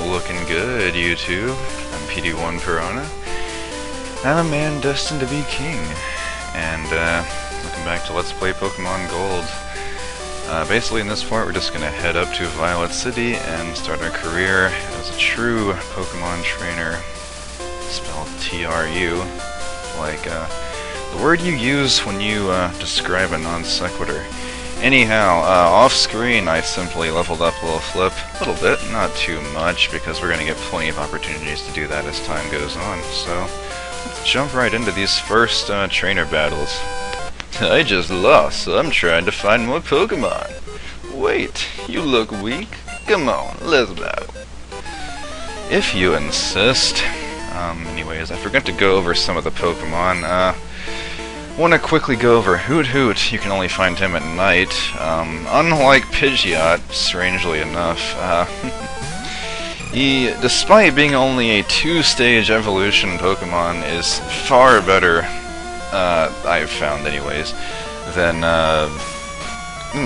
Looking good, YouTube. I'm PD1 Piranha. I'm a man destined to be king. And, looking back to Let's Play Pokemon Gold. Basically in this part we're just gonna head up to Violet City and start our career as a true Pokemon trainer. Spelled T-R-U. Like, the word you use when you, describe a non sequitur. Anyhow, off-screen I simply leveled up Little Flip a little bit, not too much, because we're going to get plenty of opportunities to do that as time goes on, so let's jump right into these first trainer battles. I just lost, so I'm trying to find more Pokemon. Wait, you look weak? Come on, let's battle. If you insist. Anyways, I forgot to go over some of the Pokemon. Want to quickly go over Hoot Hoot. You can only find him at night. Unlike Pidgeot, strangely enough, he, despite being only a 2-stage evolution Pokemon, is far better, I've found anyways, than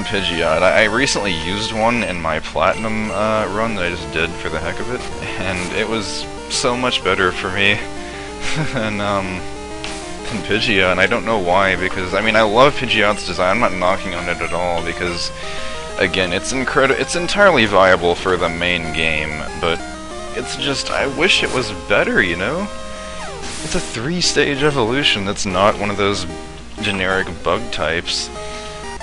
Pidgeot. I recently used one in my Platinum run that I just did for the heck of it, and it was so much better for me than Pidgeot, and I don't know why, because, I mean, I love Pidgeot's design, I'm not knocking on it at all, because, again, it's entirely viable for the main game, but it's just, I wish it was better, you know? It's a 3-stage evolution that's not one of those generic bug types.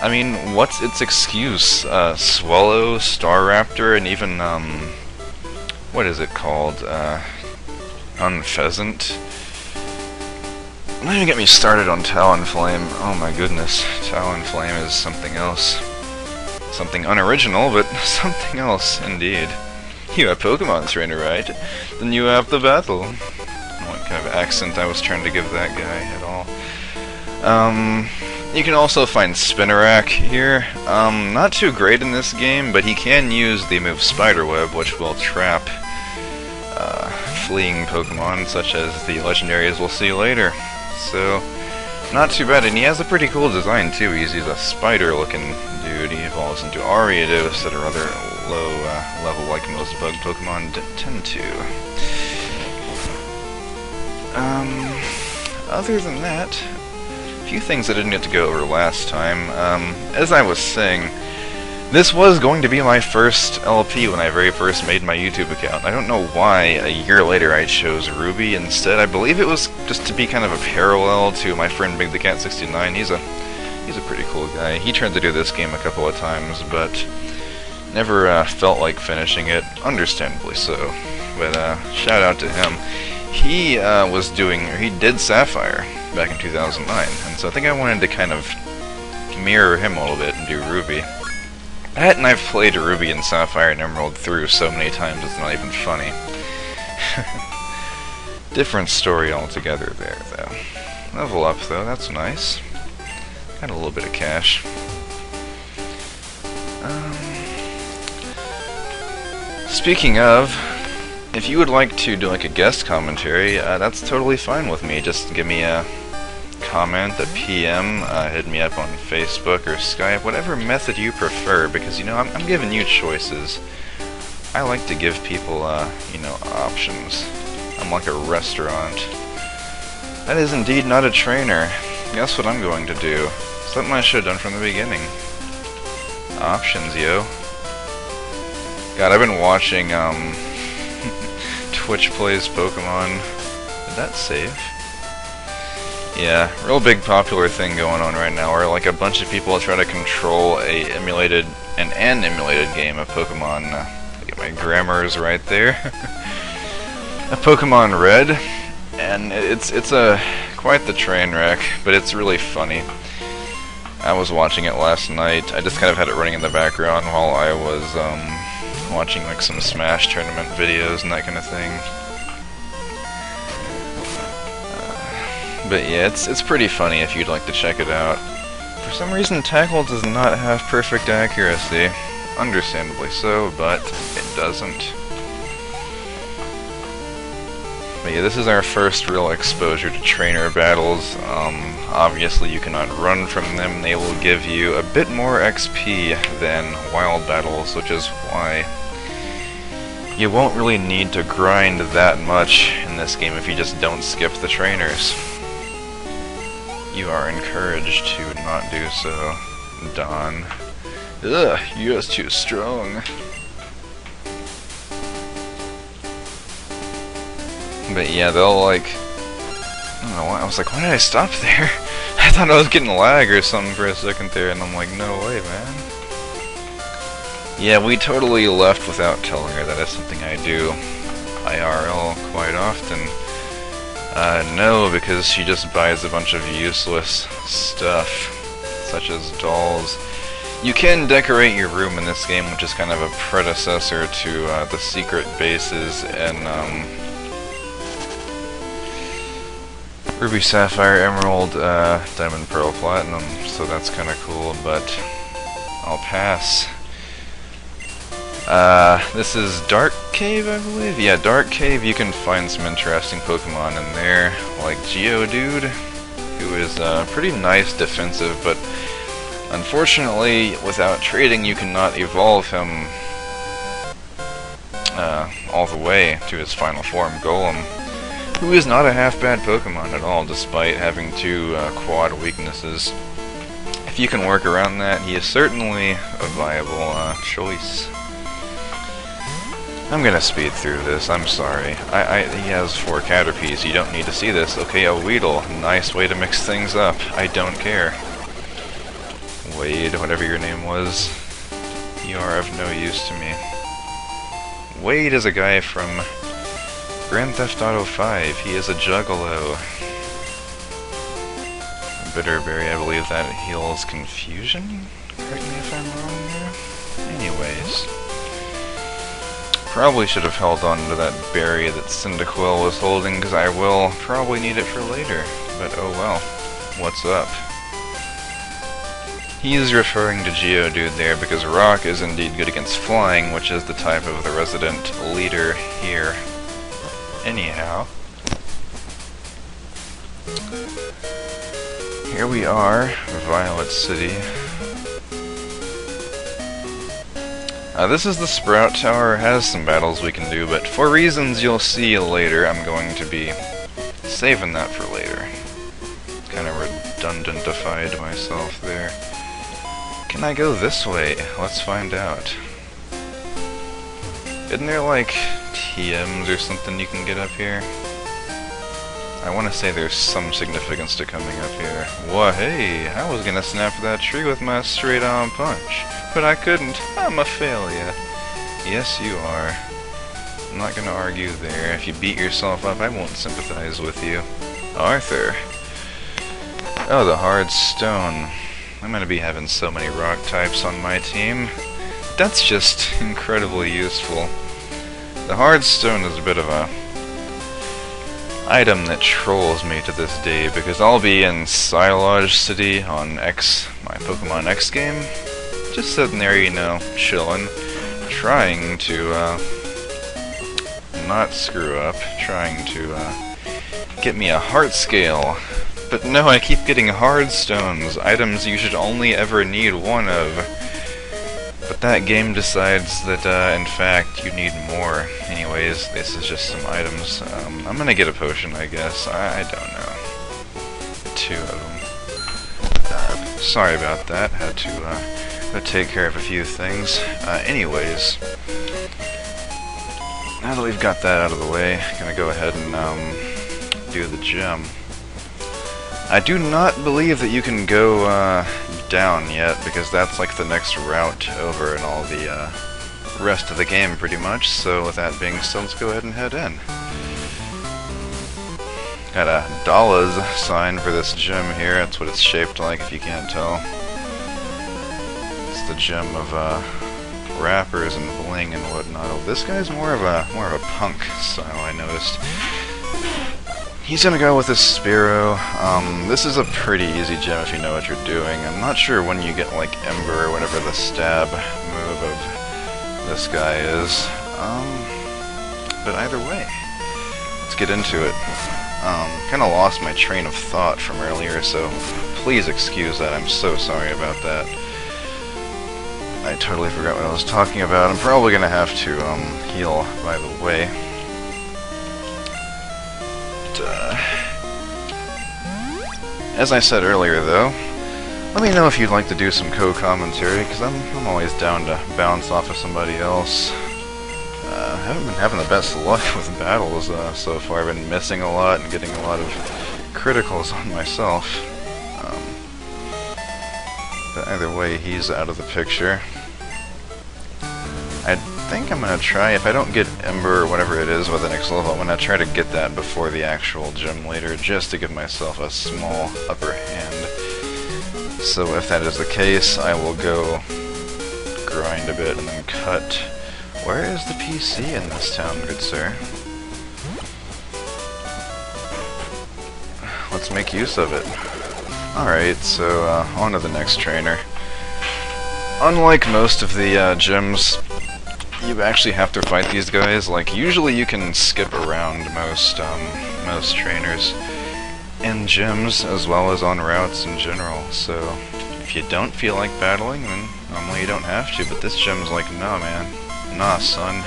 I mean, what's its excuse? Swallow, Staraptor, and even, what is it called? Unpheasant? Don't even get me started on Talonflame. Oh my goodness, Talonflame is something else. Something unoriginal, but something else indeed. You have Pokemon trainer, right? Then you have the battle. I don't know what kind of accent I was trying to give that guy at all. You can also find Spinarak here. Not too great in this game, but he can use the move Spiderweb, which will trap fleeing Pokemon, such as the legendaries we'll see later. So, not too bad, and he has a pretty cool design too. He's a spider-looking dude. He evolves into Ariados at a rather low level, like most bug Pokemon tend to. Other than that, a few things I didn't get to go over last time. As I was saying, this was going to be my first LP when I very first made my YouTube account. I don't know why a year later I chose Ruby instead. I believe it was just to be kind of a parallel to my friend Big the Cat 69. He's a pretty cool guy. He tried to do this game a couple of times, but never felt like finishing it. Understandably so. But shout out to him. He did Sapphire back in 2009, and so I think I wanted to kind of mirror him a little bit and do Ruby. That, and I've played Ruby and Sapphire and Emerald through so many times it's not even funny. Different story altogether there, though. Level up, though, that's nice. Got a little bit of cash. Speaking of, if you would like to do like a guest commentary, that's totally fine with me. Just give me a comment, a PM, hit me up on Facebook or Skype, whatever method you prefer, because, you know, I'm giving you choices. I like to give people, you know, options. I'm like a restaurant. That is indeed not a trainer. Guess what I'm going to do? Something I should have done from the beginning. Options, yo. God, I've been watching, Twitch Plays Pokemon. Did that save? Yeah, real big popular thing going on right now, where like a bunch of people try to control an emulated game of Pokemon. Get my grammars right there. A Pokemon Red, and it's quite the train wreck, but it's really funny. I was watching it last night. I just kind of had it running in the background while I was watching like some Smash tournament videos and that kind of thing. But yeah, it's pretty funny if you'd like to check it out. For some reason, Tackle does not have perfect accuracy. Understandably so, but it doesn't. But yeah, this is our first real exposure to trainer battles. Obviously you cannot run from them. They will give you a bit more XP than wild battles, which is why you won't really need to grind that much in this game if you just don't skip the trainers. You are encouraged to not do so, Don. Ugh, you're too strong. But yeah, they'll like... I don't know why, I was like, why did I stop there? I thought I was getting lag or something for a second there, and I'm like, no way, man. Yeah, we totally left without telling her. That is something I do IRL quite often. No, because she just buys a bunch of useless stuff, such as dolls. You can decorate your room in this game, which is kind of a predecessor to the secret bases and Ruby, Sapphire, Emerald, Diamond, Pearl, Platinum, so that's kind of cool, but I'll pass. This is Dark Cave, I believe? Yeah, Dark Cave. You can find some interesting Pokemon in there, like Geodude, who is pretty nice defensive, but unfortunately, without trading, you cannot evolve him all the way to his final form, Golem, who is not a half-bad Pokemon at all, despite having two quad weaknesses. If you can work around that, he is certainly a viable choice. I'm gonna speed through this, I'm sorry. He has 4 Caterpies, you don't need to see this. Okay, a Weedle, nice way to mix things up. I don't care. Wade, whatever your name was, you are of no use to me. Wade is a guy from Grand Theft Auto 5, he is a Juggalo. Bitterberry, I believe that heals confusion? Correct me if I'm wrong there? Anyways. Probably should have held on to that berry that Cyndaquil was holding, because I will probably need it for later. But oh well. What's up? He's referring to Geodude there because Rock is indeed good against flying, which is the type of the resident leader here. Anyhow. Here we are, Violet City. This is the Sprout Tower. It has some battles we can do, but for reasons you'll see later, I'm going to be saving that for later. Kind of redundantified myself there. Can I go this way? Let's find out. Isn't there like TMs or something you can get up here? I want to say there's some significance to coming up here. Whoa, hey, I was gonna snap that tree with my straight-on punch, but I couldn't. I'm a failure. Yes, you are. I'm not gonna argue there. If you beat yourself up, I won't sympathize with you. Arthur. Oh, the hard stone. I'm gonna be having so many rock types on my team. That's just incredibly useful. The hard stone is a bit of a item that trolls me to this day, because I'll be in Silage City on my Pokemon X game, just sitting there, you know, chilling, trying to not screw up, trying to get me a heart scale. But no, I keep getting hard stones, items you should only ever need one of. But that game decides that, in fact, you need more. Anyways, this is just some items. I'm gonna get a potion, I guess. I don't know. 2 of them. Sorry about that. Had to take care of a few things. Anyways, now that we've got that out of the way, gonna go ahead and do the gem. I do not believe that you can go down yet, because that's like the next route over in all the rest of the game pretty much, so with that being said, let's go ahead and head in. Got a Dollars sign for this gem here, that's what it's shaped like if you can't tell. It's the gem of wrappers and bling and whatnot. Oh, this guy's more of a punk style, I noticed. He's gonna go with his Spearow. This is a pretty easy gem if you know what you're doing. I'm not sure when you get like Ember or whatever the stab move of this guy is. But either way, let's get into it. Kinda lost my train of thought from earlier, so please excuse that. I'm so sorry about that. I totally forgot what I was talking about. I'm probably gonna have to heal, by the way. But, as I said earlier, though, let me know if you'd like to do some co-commentary, because I'm always down to bounce off of somebody else. I haven't been having the best luck with battles so far. I've been missing a lot and getting a lot of criticals on myself. But either way, he's out of the picture. I think I'm going to try, if I don't get Ember or whatever it is with the next level, I'm going to try to get that before the actual gym later, just to give myself a small upper hand. So if that is the case, I will go grind a bit and then cut. Where is the PC in this town, good sir? Let's make use of it. Alright, so on to the next trainer. Unlike most of the gyms, you actually have to fight these guys. Like, usually you can skip around most trainers in gyms, as well as on routes in general. So, if you don't feel like battling, then normally you don't have to. But this gym's like, nah, man. Nah, son.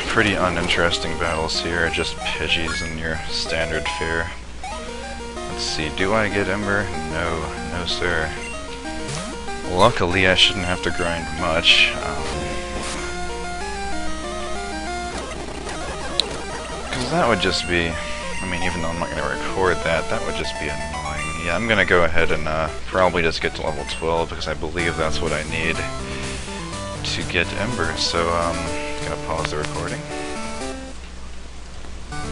Pretty uninteresting battles here, just Pidgeys and your standard fare. Let's see, do I get Ember? No sir. Luckily I shouldn't have to grind much. Because that would just be, I mean, even though I'm not going to record that, that would just be annoying. Yeah, I'm going to go ahead and probably just get to level 12, because I believe that's what I need to get Ember. So, gonna pause the recording.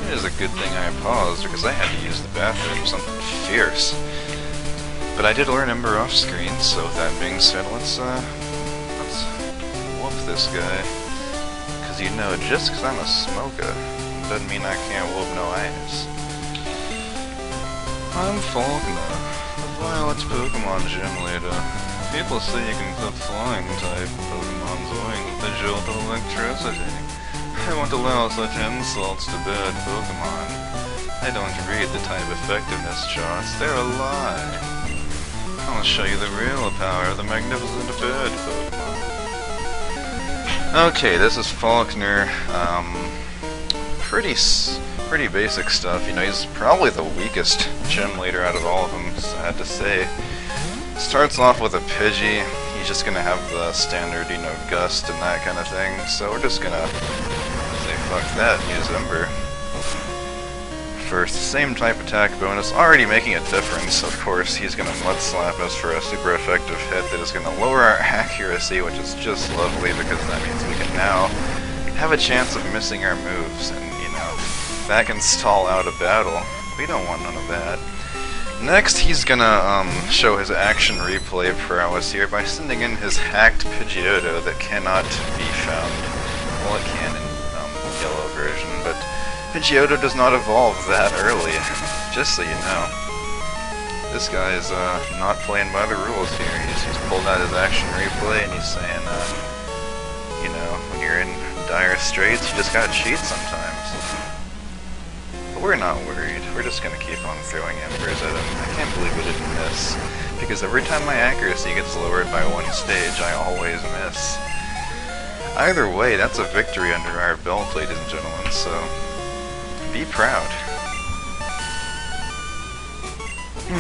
It is a good thing I paused, because I had to use the bathroom, something fierce. But I did learn Ember off screen, so with that being said, let's whoop this guy. Because you know, just because I'm a smoker, doesn't mean I can't whoop no ass. I'm Faulkner, the Violet Pokemon Gym Leader. People say you can clip flying type Pokemon's wing with the jolt of electricity. I won't allow such insults to bad Pokemon. I don't read the type effectiveness charts, they're a lie. I'll show you the real power of the magnificent bird Pokemon. Okay, this is Faulkner. Pretty basic stuff. You know, he's probably the weakest gym leader out of all of them, sad to say. Starts off with a Pidgey. He's just gonna have the standard, you know, Gust and that kind of thing. So we're just gonna say fuck that and use Ember. First, same type attack bonus, already making a difference. Of course, he's gonna Mud Slap us for a super effective hit that is gonna lower our accuracy, which is just lovely because that means we can now have a chance of missing our moves, and you know, that can stall out a battle. We don't want none of that. Next, he's gonna show his action replay prowess here by sending in his hacked Pidgeotto that cannot be found. Well, it can in yellow version, but Pidgeotto does not evolve that early, just so you know. This guy's not playing by the rules here. He's pulled out his action replay and he's saying, you know, when you're in dire straits, you just gotta cheat sometimes. But we're not worried. We're just gonna keep on throwing Embers at him. I can't believe we didn't miss, because every time my accuracy gets lowered by one stage, I always miss. Either way, that's a victory under our belt, ladies and gentlemen, so be proud.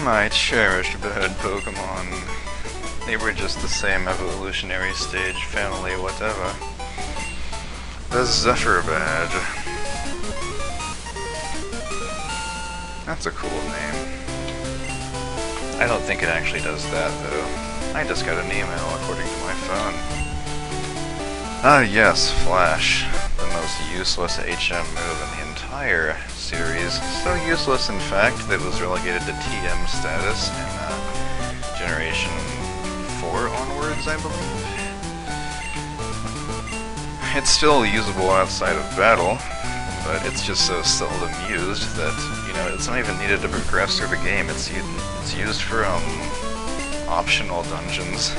My cherished bird Pokemon. They were just the same evolutionary stage, family, whatever. The Zephyr Badge. That's a cool name. I don't think it actually does that, though. I just got an email according to my phone. Ah yes, Flash. The most useless HM move in the entire series. So useless, in fact, that it was relegated to TM status in Generation 4 onwards, I believe. It's still usable outside of battle, but it's just so seldom used that, you know, it's not even needed to progress through the game. It's used for optional dungeons.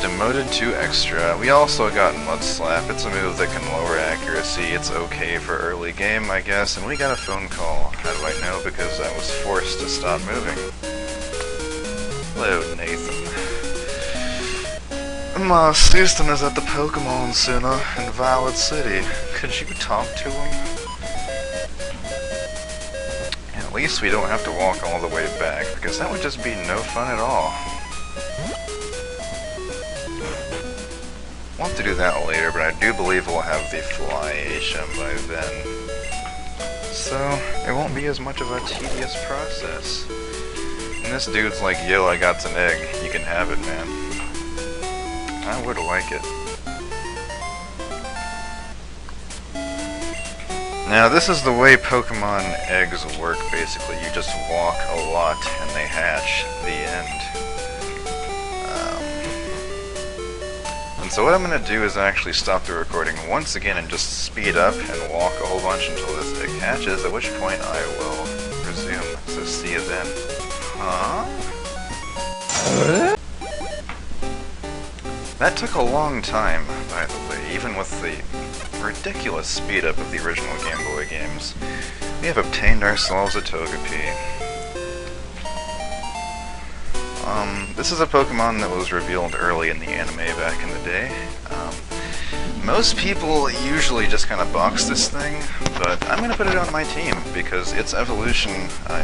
Demoted to extra. We also got Mud Slap. It's a move that can lower accuracy. It's okay for early game, I guess. And we got a phone call. How do I know? Because I was forced to stop moving. Hello, Nathan. My assistant is at the Pokemon Center in Violet City. Could you talk to him? At least we don't have to walk all the way back, because that would just be no fun at all. We'll have to do that later, but I do believe we'll have the Fly HM by then. So, it won't be as much of a tedious process. And this dude's like, yo, I got an egg. You can have it, man. I would like it. Now, this is the way Pokemon eggs work, basically. You just walk a lot, and they hatch. The end. And so what I'm going to do is actually stop the recording once again and just speed up and walk a whole bunch until this egg hatches, at which point I will resume. So see you then. Huh? That took a long time, by the way, even with the ridiculous speed up of the original Game Boy games. We have obtained ourselves a Togepi. This is a Pokemon that was revealed early in the anime back in the day. Most people usually just kind of box this thing, but I'm going to put it on my team because its evolution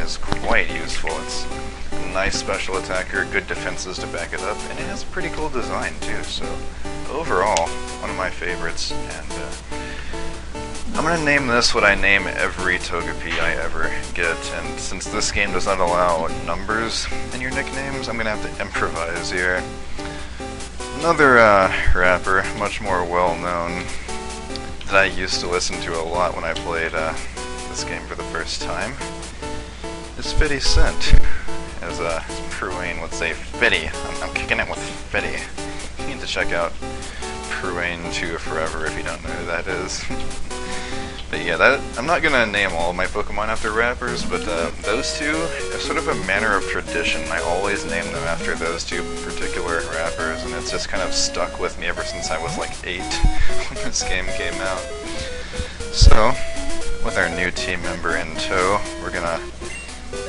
is quite useful. It's a nice special attacker, good defenses to back it up, and it has a pretty cool design too, so overall, one of my favorites, and I'm going to name this what I name every Togepi I ever get, and since this game does not allow numbers in your nicknames, I'm going to have to improvise here. Another rapper, much more well-known, that I used to listen to a lot when I played this game for the first time, is 50 Cent. As Tryin would say, 50. I'm kicking it with 50. You need to check out Tryin 2 Forever if you don't know who that is. But yeah, I'm not gonna name all of my Pokemon after rappers, but those two are sort of a manner of tradition. I always name them after those two particular rappers, and it's just kind of stuck with me ever since I was like 8 when this game came out. So, with our new team member in tow, we're gonna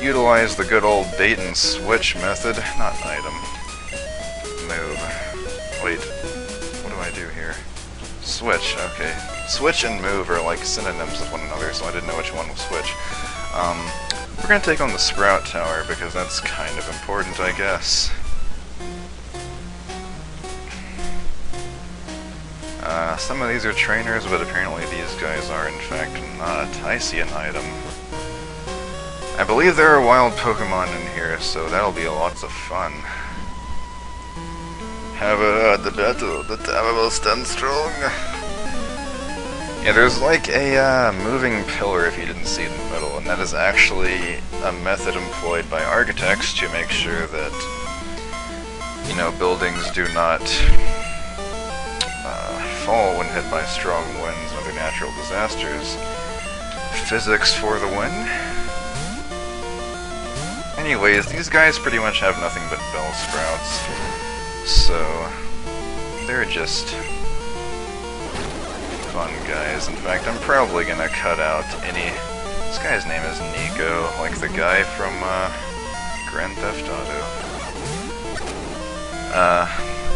utilize the good old bait and switch method, not item. Move. Wait, what do I do here? Switch, okay. Switch and move are like synonyms of one another, so I didn't know which one was which. We're gonna take on the Sprout Tower, because that's kind of important, I guess. Some of these are trainers, but apparently these guys are in fact not. I see an item. I believe there are wild Pokemon in here, so that'll be lots of fun. Have the battle, the tower will stand strong. Yeah, there's like a moving pillar if you didn't see in the middle, and that is actually a method employed by architects to make sure that, you know, buildings do not fall when hit by strong winds and other natural disasters. Physics for the win. Anyways, these guys pretty much have nothing but Bellsprouts, so they're just fun guys. In fact, I'm probably gonna cut out any... This guy's name is Nico, like the guy from Grand Theft Auto.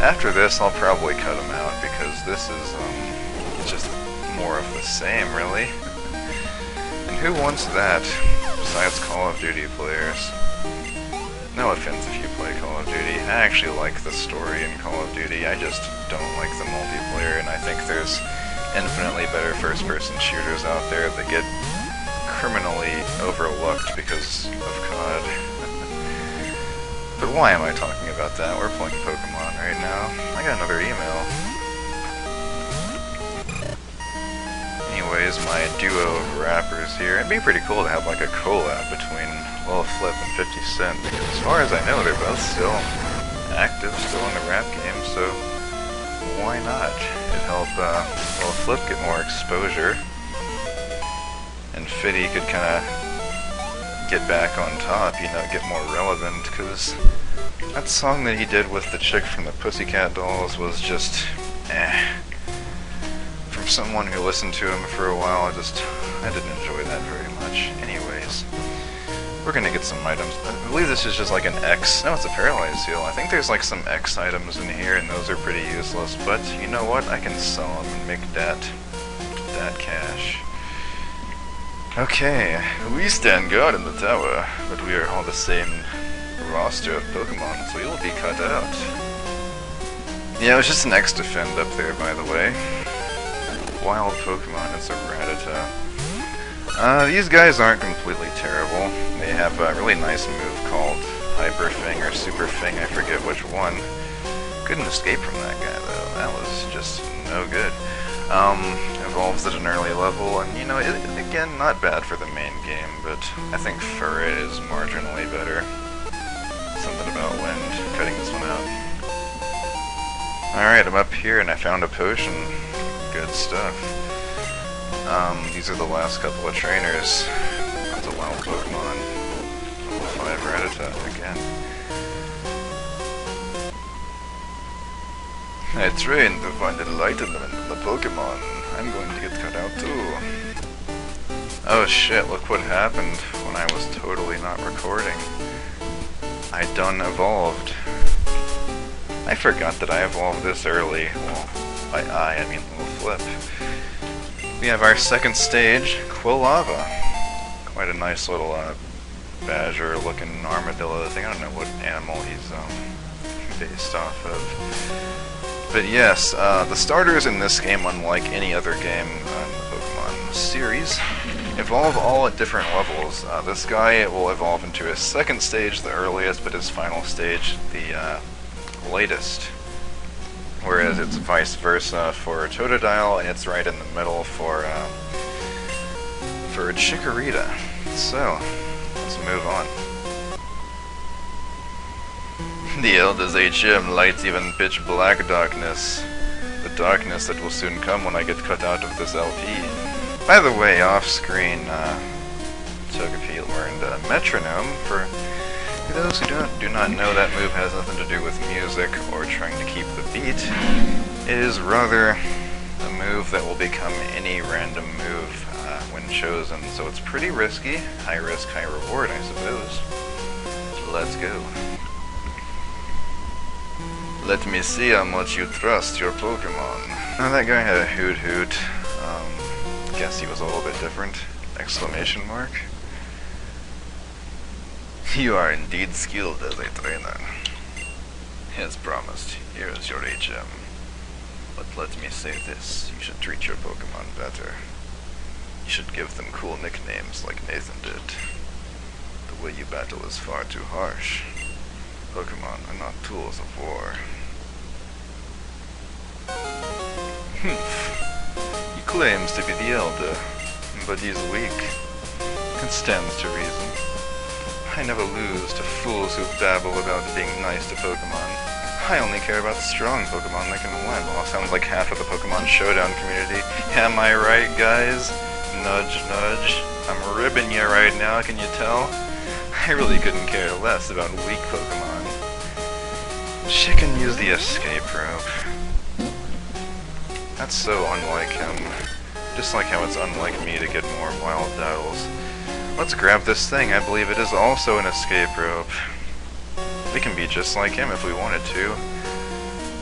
After this, I'll probably cut him out, because this is just more of the same, really. And who wants that, besides Call of Duty players? No offense if you play Call of Duty. I actually like the story in Call of Duty, I just don't like the multiplayer, and I think there's infinitely better first-person shooters out there that get criminally overlooked because of COD. But why am I talking about that? We're playing Pokemon right now. I got another email. Anyways, my duo of rappers here. It'd be pretty cool to have like a collab between Lil Flip and 50 Cent, because as far as I know, they're both still active, still in the rap game, so why not? It'd help Lil Flip get more exposure, and Fitty could kind of get back on top, you know, get more relevant, because That song that he did with the chick from the Pussycat Dolls was just, From someone who listened to him for a while, I didn't enjoy that very much. Anyways, we're gonna get some items. I believe this is just like an X. No, it's a paralyzed heal. I think there's like some X items in here, and those are pretty useless. But you know what? I can sell them and make that cash. Okay, we stand guard in the tower, but we are all the same roster of Pokemon, so we will be cut out. Yeah, it was just an X defend up there, by the way. Wild Pokemon, it's a Rattata. These guys aren't completely terrible. They have a really nice move called Hyper Fang or Super Fang, I forget which one. Couldn't escape from that guy though, that was just no good. Evolves at an early level, and you know, again, not bad for the main game, but I think Furret is marginally better. Something about wind, cutting this one out. Alright, I'm up here and I found a potion. Good stuff. These are the last couple of trainers. That's a wild Pokemon. Level 5 Rattata again. I trained to find enlightenment in the Pokemon. I'm going to get cut out too. Oh shit, look what happened when I was totally not recording. I done evolved. I forgot that I evolved this early. Well, by I mean little flip. We have our second stage, Quilava. Quite a nice little badger-looking armadillo thing. I don't know what animal he's based off of. But yes, the starters in this game, unlike any other game in the Pokemon series, evolve all at different levels. This guy will evolve into his second stage, the earliest, but his final stage, the latest. Whereas it's vice versa for Totodile, and it's right in the middle for Chikorita. So, let's move on. The Elder's HM lights even pitch black darkness. The darkness that will soon come when I get cut out of this LP. By the way, off-screen, Togepi learned Metronome. For those who do not know, that move has nothing to do with music or trying to keep the beat. It is rather a move that will become any random move when chosen, so it's pretty risky. High risk, high reward, I suppose. Let's go. Let me see how much you trust your Pokemon. Now that guy had a Hoot Hoot. Guess he was a little bit different. Exclamation mark. You are indeed skilled as a trainer. As promised, here is your HM. But let me say this, you should treat your Pokemon better. You should give them cool nicknames like Nathan did. The way you battle is far too harsh. Pokemon are not tools of war. He claims to be the elder, but he's weak. It stands to reason. I never lose to fools who babble about being nice to Pokemon. I only care about the strong Pokemon that can win. Well, sounds like half of the Pokemon Showdown community. Am I right, guys? Nudge, nudge. I'm ribbing you right now, can you tell? I really couldn't care less about weak Pokemon. She can use the escape rope. That's so unlike him. Just like how it's unlike me to get more wild battles. Let's grab this thing. I believe it is also an escape rope. We can be just like him if we wanted to.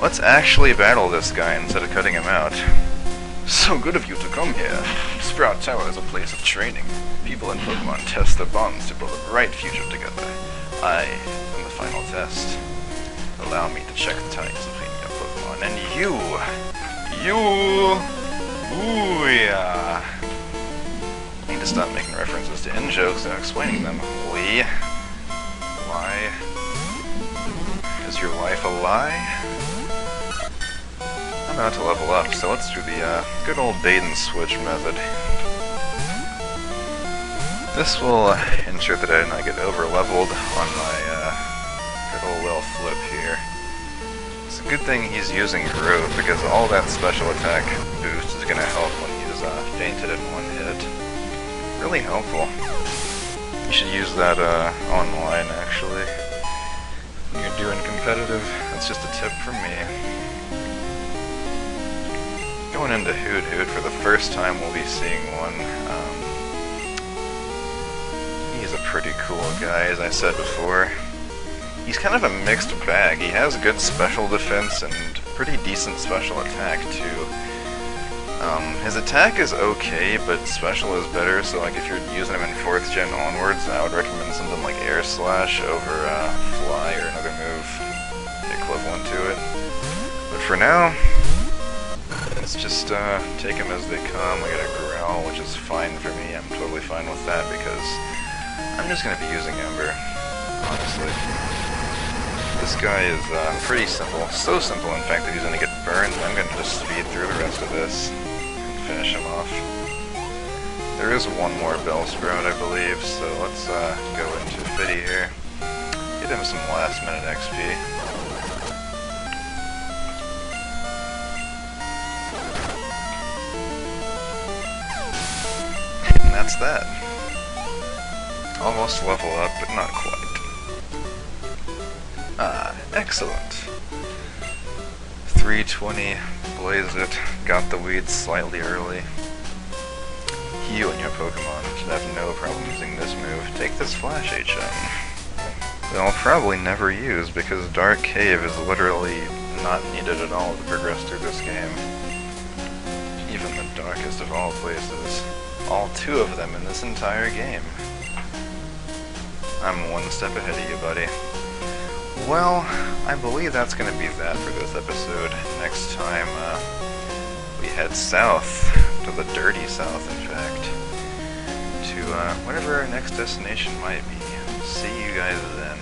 Let's actually battle this guy instead of cutting him out. So good of you to come here. Sprout Tower is a place of training. People in Pokemon test their bonds to build a bright future together. I am the final test. Allow me to check the ties between your Pokemon and you. Booyah. I need to stop making references to in-jokes and explaining them. We. Lie. Is your life a lie? I'm about to level up, so let's do the good old bait and switch method. This will ensure that I do not get over-leveled on my good old well flip here. It's a good thing he's using growth, because all that special attack boost is going to help when he's fainted in one hit. Really helpful. You should use that online, actually. when you're doing competitive. That's just a tip from me. Going into Hoot Hoot for the first time, we'll be seeing one. He's a pretty cool guy, as I said before. He's kind of a mixed bag. He has good special defense and pretty decent special attack too. His attack is okay, but special is better, so like if you're using him in 4th gen onwards, I would recommend something like Air Slash over Fly or another move equivalent to it. But for now, let's just take them as they come. We got a Growl, which is fine for me. I'm totally fine with that because I'm just going to be using Ember, honestly. This guy is pretty simple. So simple, in fact, that he's going to get burned. I'm going to just speed through the rest of this and finish him off. There is one more Bell Sprout, I believe, so let's go into Fiddy here. Get him some last minute XP. And that's that. Almost level up, but not quite. Ah, excellent. 320, blaze it, got the weeds slightly early. You and your Pokemon should have no problem using this move. Take this Flash HM. That I'll probably never use because Dark Cave is literally not needed at all to progress through this game. Even the darkest of all places. All 2 of them in this entire game. I'm one step ahead of you, buddy. Well, I believe that's going to be that for this episode. Next time, we head south, to the dirty south, in fact, to whatever our next destination might be. See you guys then.